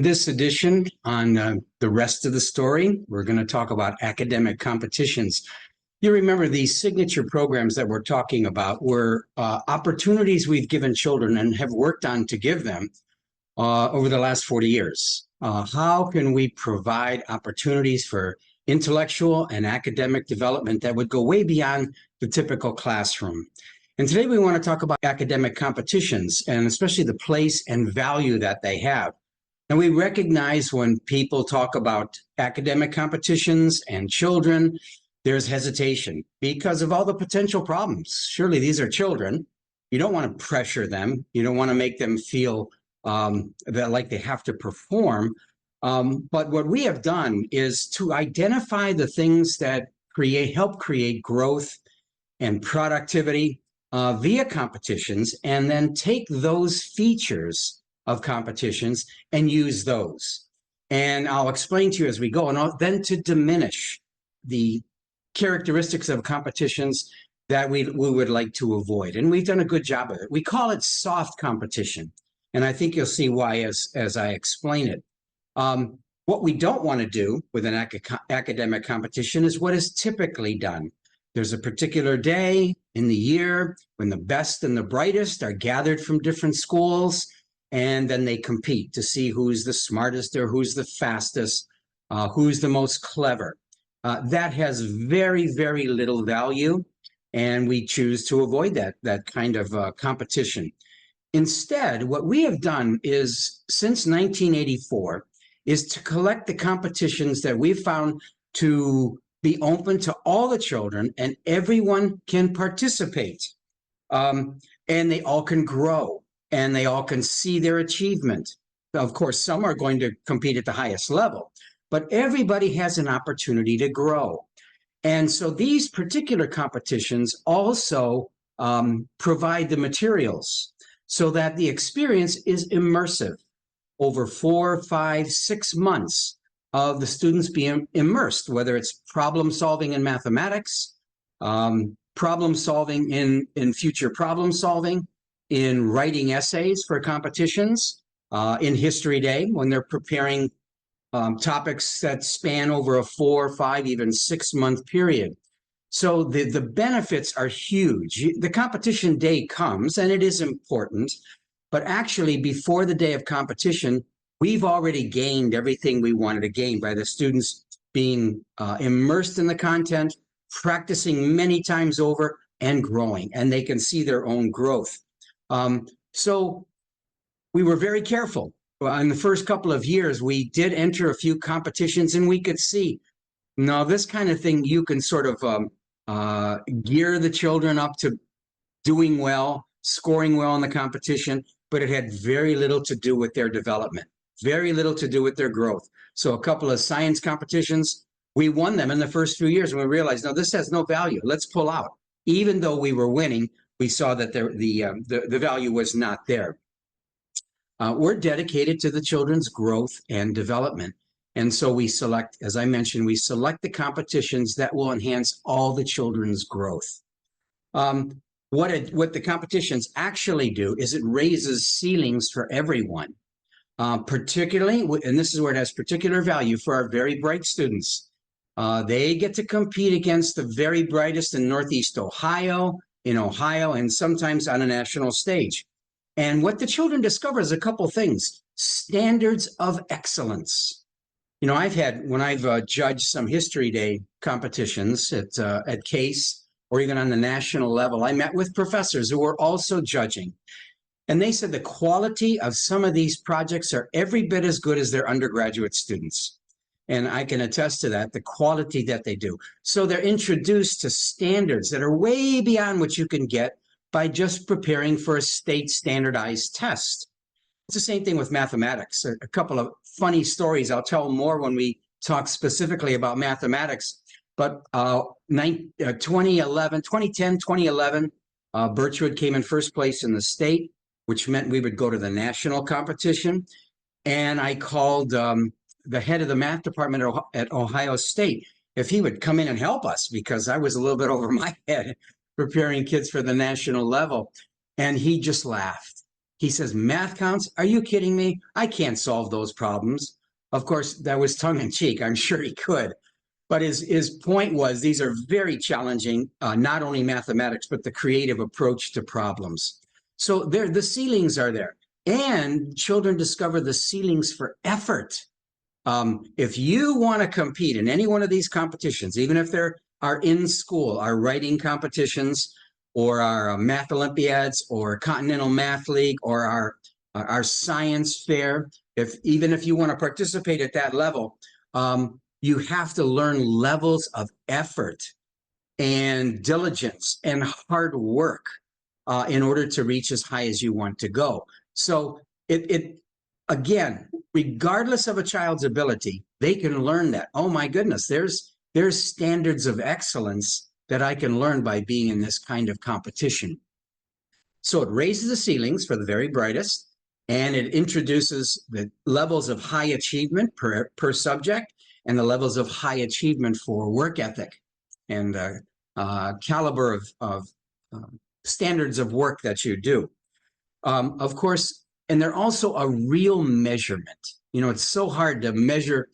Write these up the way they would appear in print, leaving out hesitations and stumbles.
In this edition on the rest of the story, we're going to talk about academic competitions. You remember these signature programs that we're talking about were opportunities we've given children and have worked on to give them over the last 40 years. How can we provide opportunities for intellectual and academic development that would go way beyond the typical classroom? And today we want to talk about academic competitions and especially the place and value that they have. And we recognize when people talk about academic competitions and children, there's hesitation because of all the potential problems. Surely these are children. You don't want to pressure them. You don't want to make them feel that like they have to perform. But what we have done is to identify the things that help create growth and productivity via competitions, and then take those features of competitions and use those. And I'll explain to you as we go, and then to diminish the characteristics of competitions that we would like to avoid. And we've done a good job of it. We call it soft competition. And I think you'll see why as I explain it. What we don't want to do with an academic competition is what is typically done. There's a particular day in the year when the best and the brightest are gathered from different schools, and then they compete to see who's the smartest or who's the fastest, who's the most clever. That has very, very little value, and we choose to avoid that kind of competition. Instead, what we have done is, since 1984, is to collect the competitions that we've found to be open to all the children, and everyone can participate. And they all can grow, and they all can see their achievement. Of course, some are going to compete at the highest level, but everybody has an opportunity to grow. And so these particular competitions also provide the materials so that the experience is immersive over 4, 5, 6 months of the students being immersed, whether it's problem solving in mathematics, problem solving in future problem solving, in writing essays for competitions, in History Day when they're preparing topics that span over a 4, 5, even 6 month period. So the benefits are huge. The competition day comes, and it is important, but actually before the day of competition, we've already gained everything we wanted to gain by the students being immersed in the content, practicing many times over, and growing, and they can see their own growth. So we were very careful. In the first couple of years, we did enter a few competitions, and we could see, no, this kind of thing, you can sort of gear the children up to doing well, scoring well in the competition, but it had very little to do with their development, very little to do with their growth. So a couple of science competitions, we won them in the first few years, and we realized, no, this has no value. Let's pull out. Even though we were winning, we saw that the value was not there. We're dedicated to the children's growth and development. And so we select, as I mentioned, we select the competitions that will enhance all the children's growth. What the competitions actually do is it raises ceilings for everyone, particularly, and this is where it has particular value for our very bright students. They get to compete against the very brightest in Northeast Ohio, and sometimes on a national stage. And what the children discover is a couple things: standards of excellence. When I've judged some History Day competitions at CASE or even on the national level, I met with professors who were also judging. And they said the quality of some of these projects are every bit as good as their undergraduate students. And I can attest to that, the quality that they do. So they're introduced to standards that are way beyond what you can get by just preparing for a state standardized test. It's the same thing with mathematics. A couple of funny stories. I'll tell more when we talk specifically about mathematics. But 2010, 2011, Birchwood came in first place in the state, which meant we would go to the national competition. And I called the head of the math department at Ohio State if he would come in and help us, because I was a little bit over my head preparing kids for the national level. And he just laughed. He says, math counts? Are you kidding me? I can't solve those problems. Of course, that was tongue in cheek. I'm sure he could. But his point was these are very challenging, not only mathematics, but the creative approach to problems. So the ceilings are there. And children discover the ceilings for effort. If you want to compete in any one of these competitions, even if they're are in school, our writing competitions or our math Olympiads or Continental Math League or our science fair, even if you want to participate at that level, you have to learn levels of effort and diligence and hard work in order to reach as high as you want to go. So again, regardless of a child's ability, they can learn that. Oh my goodness, there's standards of excellence that I can learn by being in this kind of competition. So it raises the ceilings for the very brightest, and it introduces the levels of high achievement per subject and the levels of high achievement for work ethic and caliber of standards of work that you do. Of course, and they're also a real measurement. You know, it's so hard to measure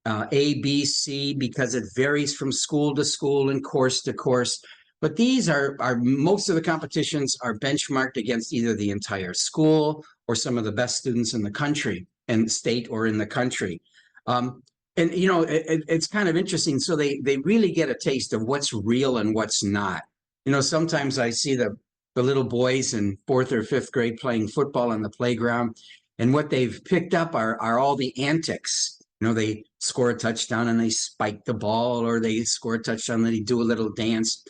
A, B, C because it varies from school to school and course to course. But these are most of the competitions are benchmarked against either the entire school or some of the best students in the country and state or in the country. And, you know, it's kind of interesting. So they really get a taste of what's real and what's not. You know, sometimes I see the little boys in 4th or 5th grade playing football on the playground, and what they've picked up are all the antics. You know, they score a touchdown and they spike the ball, or they score a touchdown and they do a little dance.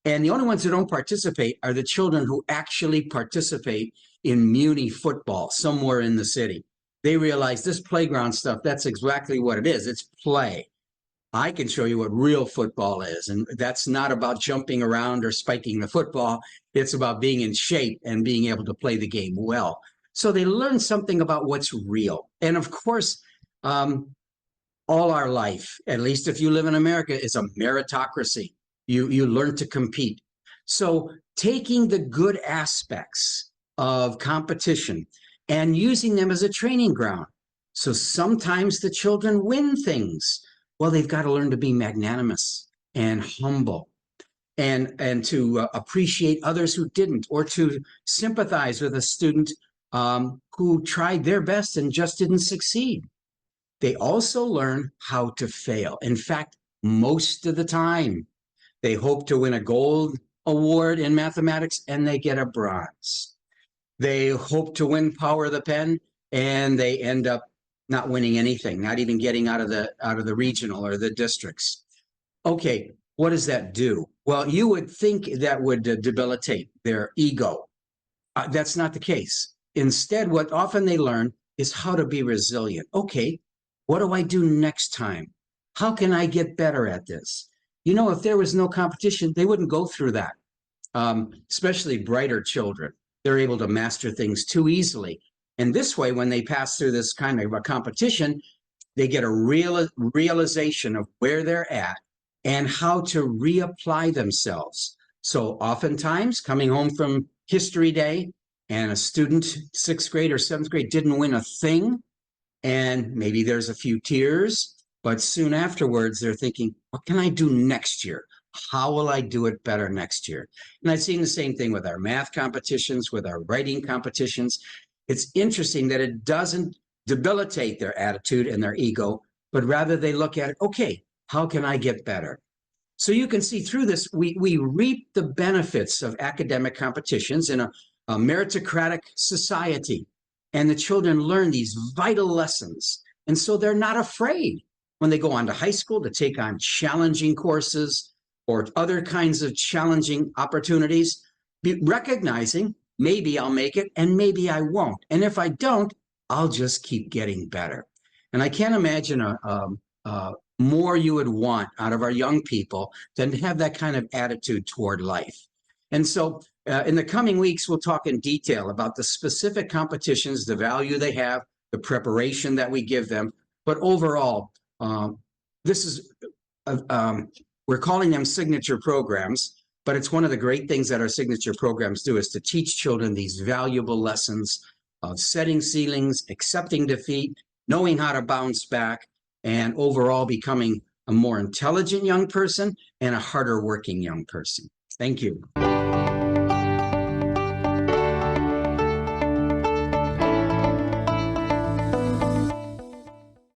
And the only ones who don't participate are the children who actually participate in Muni football somewhere in the city. They realize this playground stuff, that's exactly what it is. It's play. I can show you what real football is. And that's not about jumping around or spiking the football. It's about being in shape and being able to play the game well. So they learn something about what's real. And of course, all our life, at least if you live in America, is a meritocracy. You learn to compete. So taking the good aspects of competition and using them as a training ground. So sometimes the children win things. Well, they've got to learn to be magnanimous and humble and to appreciate others who didn't, or to sympathize with a student who tried their best and just didn't succeed. They also learn how to fail. In fact, most of the time, they hope to win a gold award in mathematics and they get a bronze. They hope to win power of the pen and they end up not winning anything, not even getting out of the regional or the districts. Okay, what does that do? Well, you would think that would debilitate their ego. That's not the case. Instead, what often they learn is how to be resilient. Okay, what do I do next time? How can I get better at this? You know, if there was no competition, they wouldn't go through that, especially brighter children. They're able to master things too easily. And this way, when they pass through this kind of a competition, they get a realization of where they're at and how to reapply themselves. So oftentimes, coming home from history day and a student, 6th grade or 7th grade, didn't win a thing, and maybe there's a few tears, but soon afterwards, they're thinking, what can I do next year? How will I do it better next year? And I've seen the same thing with our math competitions, with our writing competitions. It's interesting that it doesn't debilitate their attitude and their ego, but rather they look at it, okay, how can I get better? So you can see through this, we reap the benefits of academic competitions in a meritocratic society. And the children learn these vital lessons. And so they're not afraid when they go on to high school to take on challenging courses or other kinds of challenging opportunities, recognizing maybe I'll make it and maybe I won't. And if I don't, I'll just keep getting better. And I can't imagine more you would want out of our young people than to have that kind of attitude toward life. And so in the coming weeks, we'll talk in detail about the specific competitions, the value they have, the preparation that we give them. But overall, this is, we're calling them signature programs. But it's one of the great things that our signature programs do is to teach children these valuable lessons of setting ceilings, accepting defeat, knowing how to bounce back, and overall becoming a more intelligent young person and a harder working young person. Thank you.